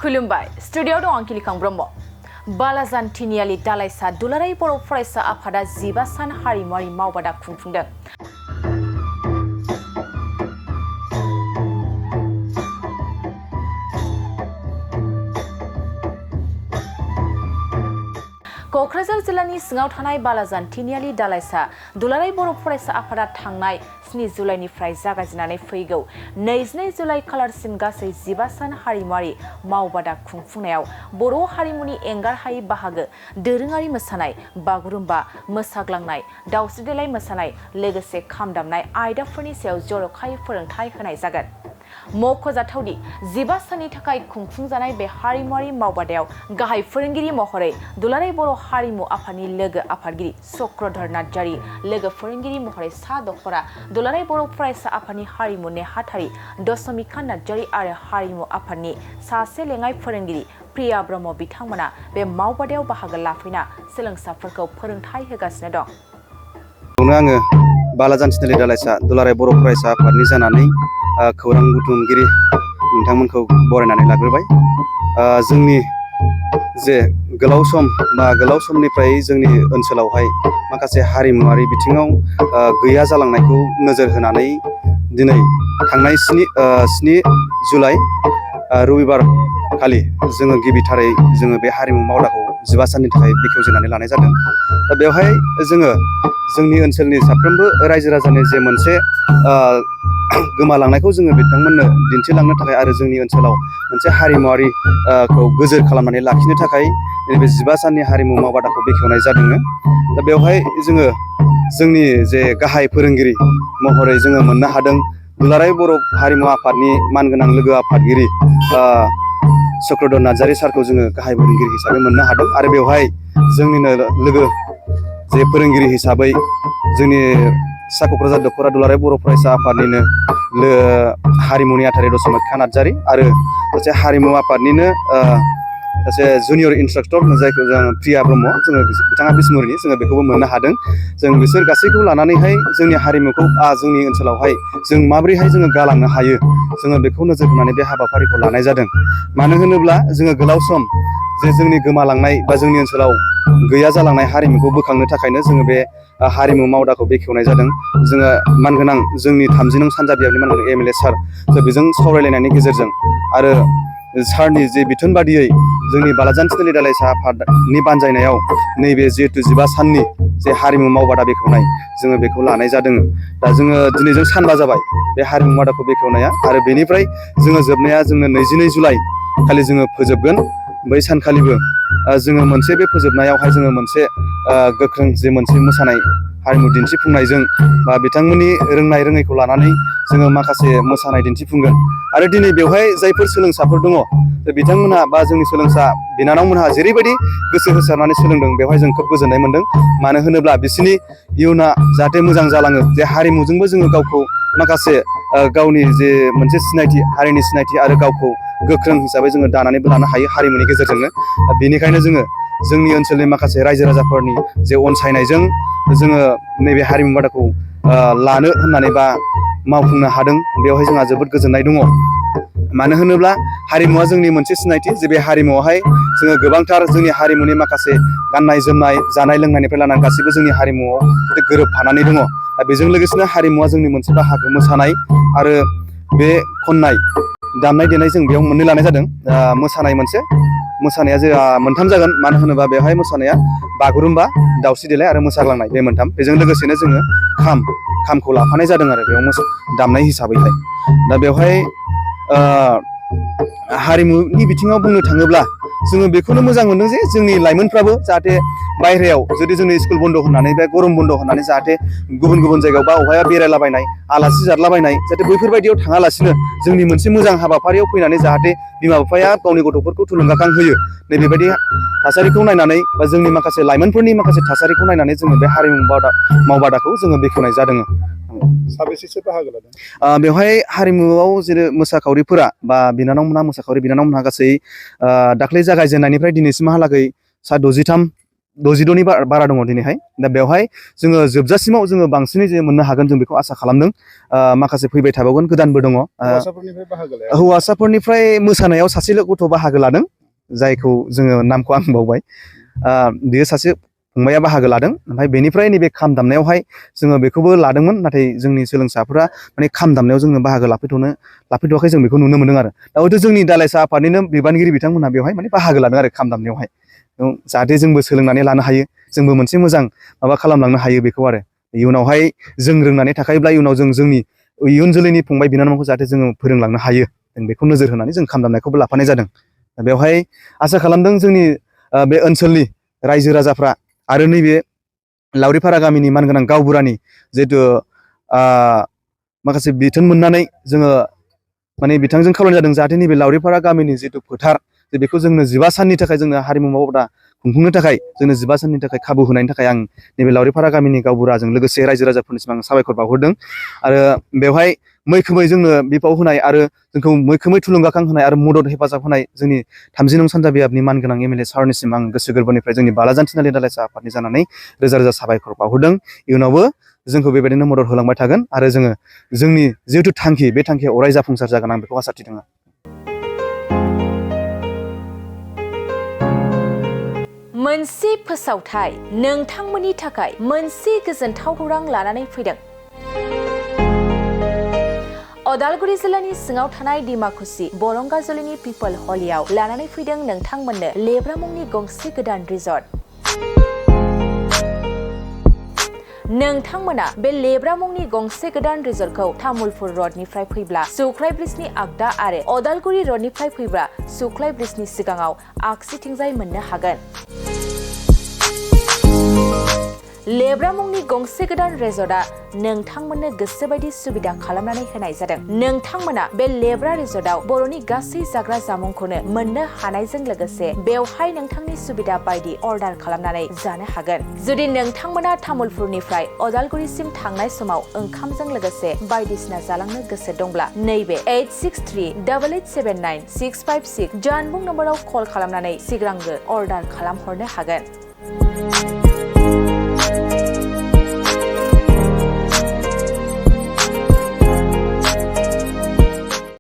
खुलुमबाय स्टुडियोआव दं आं किलिखां ब्रह्म बालाजान तिनियालि दालाइसा दुलाराय बर' फरायसा आफादा 15 सान हारिमुआरि मावबादा खुंफुंदों। क'क्राझार जिल्लानि सिङाव थानाय बालाजान तिनियालि दालाइसा दुलाराय बर' फरायसा आफादा थांनाय 7 जुलाइनिफ्राय जागायजेननानै फैगौ 22 जुलाइ खालारसिम गासै 15 सान हारिमुआरि मावबादा खुंफुंनायाव बर' हारिमुनि एंगारहायै बाहागो दोरोङारि मोसानाय, बागुरुम्बा, मोसाग्लांनाय, दावस्रि देलाय मोसानाय लोगोसे खाम दामनाय आयदाफोरनि सायाव जर'खायै फोरोंथाय होनाय जागोन। मख'जाथावदि 15 साननि थाखाय खुंफुंजानाय बे हारिमुआरि मावबादायाव गाहाय फोरोंगिरि महरै दुलाराय बर' हारिमु आफादनि लोगो आफादगिरि चक्रधर नार्जारि, लोगो फोरोंगिरि महरै सा दख'रा दुलाराय बर' फरायसा आफादनि हारिमु नेहाथारि दशमिका नार्जारि आरो हारिमु आफादनि सासे लेङाइ फोरोंगिरि प्रिया ब्रह्म बिथांमोना बे मावबादायाव बाहागो लाफैना सोलोंसाफोरखौ फोरोंथाय होगासिनो दं। आङो बालाजान तिनियालि दालाइसा दुलाराय बर' फरायसा आफादनि जानानै खौरां बुथुमगिरि नोंथांमोनखौ बरायनानै लाग्रोबाय। जोंनि जे गोलाव समनिफ्राय जोंनि ओनसोलावहाय माखासे हारिमुआरि बिथिङाव गैया जालांनायखौ नोजोर होनानै दिनै थांनाय 7 जुलाइ रबिबार खालि जोङो गिबिथारै जोङो बे हारिमु मावदाखौ 15 साननि थाखाय बेखेवजेननानै लानाय जादों। दा बेवहाय जोङो जोंनि ओनसोलनि साफ्रोमबो रायजो राजानि जे मोनसे गोमालांनायखौ जोङो बिथांमोननो दिन्थिलांनो थाखाय आरो जोंनि ओनसोलाव मोनसे हारिमुआरि खौ गोजोर खालामनानै लाखिनो थाखाय नैबे 15 साननि हारिमु मावबादाखौ बेखेवनाय जादों। दा बेवहाय जोङो जोंनि जे गाहाय फोरोंगिरि महरै जोङो मोननो हादों दुलाराय बर' हारिमु आफादनि मानगोनां लोगो आफादगिरि चक्रधर नार्जारि सारखौ जोङो गाहाय फोरोंगिरि हिसाबै मोननो हादों आरो बेवहाय जोंनिनो लोगो जे फोरोंगिरि हिसाबै जोंनि सा क'क्राझार दख'रा दुलाराय बर' फरायसा आफादनिनो हारिमु नेहाथारि दशमिका नार्जारि आरो सासे हारिमु आफादनिनो सासे जुनियर इन्सट्राक्टर जायखौ जों प्रिया ब्रह्म जोङो बिथाङा बिसमुरिनि जोङो बेखौबो मोननो हादों। जों बिसोर गासैखौबो लानानैहाय जोंनि हारिमुखौ जोंनि ओनसोलावहाय जों माबोरैहाय जोङो गालांनो हायो जोङो बेखौ नोजोर होनानै बे हाबाफारिखौ लानाय जादों। मानो होनोब्ला जोङो गोलाव सम जे जोंनि गोमालांनाय बा जोंनि ओनसोलाव गैया जालांनाय हारिमुखौ बोखांनो थाखायनो जोङो बे हारिमु मावदाखौ बेखेवनाय जादों। जोङो मानगोनां जोंनि 30 नं सानजा बियाबनि मानगोनां MLA सार बेजों सावरायलायनायनि गेजेरजों आरो सारनि जे बिथोन बादियै जोंनि बालाजान तिनियालि दालाइसा आफादनि बानजायनायाव नैबे जिहेतु 15 साननि जे हारिमु मावबादा बेखेवनाय जोङो बेखौ लानाय जादों। दा जोङो दिनैजों सानबा जाबाय बे हारिमु मावदाखौ बेखेवनाया आरो बेनिफ्राय जोङो जोबनाया जोङो 22 जुलाइ खालि जोङो फोजोबगोन। बै सानखालिबो जोङो मोनसे बे फोजोबनायावहाय जोङो मोनसे गोख्रों जे मोनसे मोसानाय हारिमु दिन्थिफुंनायजों बा बिथांमोननि रोंनाय रोङैखौ लानानै जोङो माखासे मोसानाय दिन्थिफुंगोन आरो दिनै बेवहाय जायफोर सोलोंसाफोर दङ बिथांमोनहा बा जोंनि सोलोंसा बिनानावमोनहा जेरैबायदि गोसो होसारनानै सोलोंदों बेवहाय जों खोब गोजोननाय मोनदों। मानो होनोब्ला बिसोरनि इयुना जाहाथे मोजां जालाङो जे हारिमुजोंबो जोङो गावखौ माखासे गावनि जे मोनसे सिनायथि हारिनि सिनायथि आरो गावखौ गोख्रों हिसाबै जोङो दानानैबो लानो हायो हारिमुनि गेजेरजोंनो। बेनिखायनो जोङो जोंनि ओनसोलनि माखासे रायजो राजाफोरनि जे अनसायनायजों जोङो नैबे हारिमु बादाखौ लानो होननानै बा मावफुंनो हादों बेवहाय जोंहा जोबोद गोजोननाय दङ। मानो होनोब्ला हारिमुवा जोंनि मोनसे सिनायथि जे बे हारिमुआवहाय जोङो गोबांथार जोंनि हारिमुनि माखासे गाननाय जोमनाय जानाय लोंनायनिफ्राय लानानै गासैबो जोंनि हारिमुआव गोरोबफानानै दङ। दा बेजों लोगोसेनो हारिमुवा जोंनि मोनसे बाहागो मोसानाय आरो बे खननाय दामनाय देनाय जों बेयाव मोननै लानाय जादों। मोसानाया जोंहा मोनथाम जागोन। मानो होनोबा बेवहाय मोसानाया बागुरुम्बा, दावस्रि देलाय आरो मोसाग्लांनाय बे मोनथाम। बेजों लोगोसेनो जोङो खामखौ लाफानाय जादों आरो बेयाव दामनाय हिसाबैहाय। दा बेवहाय हारिमुनि बिथिङाव बुंनो थाङोब्ला जोङो बेखौनो मोजां मोनदों जे जोंनि लाइमोनफ्राबो जाहाथे बायहेरायाव जुदि जोंनि स्कुल बन्द' होननानै बे गरम बन्द' होननानै जाहाथे गुबुन जायगायाव बा अहाया बेरायलाबायनाय आलासि जादलाबायनाय जाहाथे बैफोरबायदियाव थाङालासिनो जोंनि मोनसे मोजां हाबाफारियाव फैनानै जाहाथे बिमा बिफाया गावनि गथ'फोरखौ थुलुंगाखां होयो नैबेबायदि थासारिखौ नायनानै बा जोंनि माखासे लाइमोनफोरनि माखासे थासारिखौ नायनानै जोङो बे हारिमु मावबादाखौ जोङो बेखेवनाय जादों। साबेसेसो बाहागो लादों? बेवहाय हारिमुआव जेरै मोसाखावरिफोरा बा बिनानावमोनहा गासै दाख्लै जागायजेननायनिफ्राय दिनैसिमहालागै सा 63 62नि बारा दङ दिनैहाय दा बेवहाय जोङो जोबजासिमाव जोङो बांसिनै जे मोननो हागोन जों बेखौ आसा खालामदों माखासे फैबाय थाबावगोन गोदानबो दङ हौवासाफोरनिफ्राय बाहागो लाया हौवासाफोरनिफ्राय मोसानायाव सासेल' गथ' बाहागो लादों जायखौ जोङो नामखौ आं बावबाय बियो सासे फंबाया बाहागो लादों ओमफ्राय बेनिफ्राय नैबे खाम दामनायावहाय जोङो बेखौबो लादोंमोन नाथाय जोंनि सोलोंसाफोरा माने खाम दामनायाव जोङो बाहागो लाफैथ'वाखै जों बेखौ नुनो मोनदों आरो दा हयथ' जोंनि दालाइसा आफादनिनो बिबानगिरि बिथांमोनहा बेवहाय माने बाहागो लादों आरो खाम दामनायावहाय जाहाथे जोंबो सोलोंनानै लानो हायो जोंबो मोनसे मोजां माबा खालामलांनो हायो बेखौ आरो इयुनावहाय जों रोंनानै थाखायोब्ला इयुनाव जों जोंनि इयुन जोलैनि फंबाय बिनानावखौ जाहाथे जोङो फोरोंलांनो हायो जों बेखौ नोजोर होनानै जों खाम दामनायखौबो लाफानाय जादों बेवहाय आसा खालामदों जोंनि बे ओनसोलनि रायजो राजाफ्रा आरो नैबे लावरिपारा गामिनि मानगोनां गावबुरानि जिहेथु माखासे बिथोन मोननानै जोङो माने बिथांजों खावलायनाय जादों जाहाथे नैबे लावरिपारा गामिनि जिथु फोथार जे बेखौ जोंनो 15 साननि थाखाय जोंनो हारिमु मावबादा खुंफुंनो थाखाय जोंनो 15 साननि थाखाय खाबु होनायनि थाखाय आं नैबे लावरिपारा गामिनि गावबुराजों लोगोसे रायजो राजाफोरनिसिम आं साबायखर बावहरदों आरो बेवहाय मैखोमै जोंनो बिफाव होनाय आरो जोंखौ मैखोमै थुलुंगाखां होनाय आरो मदद हेफाजाब होनाय जोंनि 30 नं सानजा बियाबनि मानगोनां एमएलए सारनिसिम आं गोसो गोरबोनिफ्राय जोंनि बालाजान थिनालि दालाइसा आफादनि जानानै रोजा रोजा साबायखर बावहरदों इयुनावबो जोंखौ बेबायदिनो मदद होलांबाय थागोन आरो जोङो जोंनि जिहेथु थांखि बे थांखिया अराय जाफुंसार जागोन आं बेखौ आसा थिदों मोनसे फोसावथाय नोंथांमोननि थाखाय मोनसे गोजोनथाव खौरां लानानै फैदों अदालगुरि जिल्लानि सिङाव थानाय डिमाकुसि बरंगाजुलिनि पिपल हलियाव लानानै फैदों नोंथांमोननो लेब्रा मुंनि गंसे गोदान रिजर्ट नोंथांमोना बे लेब्रा मुंनि गंसे गोदान रिजर्टखौ तामुलपुर रडनिफ्राय फैब्ला सुख्लाय ब्रिजनि आगदा आरो अदालगुरि रडनिफ्राय फैब्ला सुख्लाय ब्रिजनि सिगाङाव आगसिथिंजाय मोननो हागोन लेब्रा मुंनि गंसे गोदान रिजर्टआ नोंथांमोननो गोसोबायदि सुबिदा खालामनानै होनाय जादों नोंथांमोना बे लेब्रा रिजर्टआव बर'नि गासै जाग्रा जामुंखौनो मोननो हानायजों लोगोसे बेवहाय नोंथांनि सुबिदा बायदि अर्डार खालामनानै जानो हागोन जुदि नोंथांमोना तामुलपुरनिफ्राय अदालगुरिसिम थांनाय समाव ओंखामजों लोगोसे बायदिसिना जालांनो गोसो दंब्ला नैबे 8638879656 जानबुं नम्बराव कल खालामनानै सिगांग्रो अर्डार खालामहरनो हागोन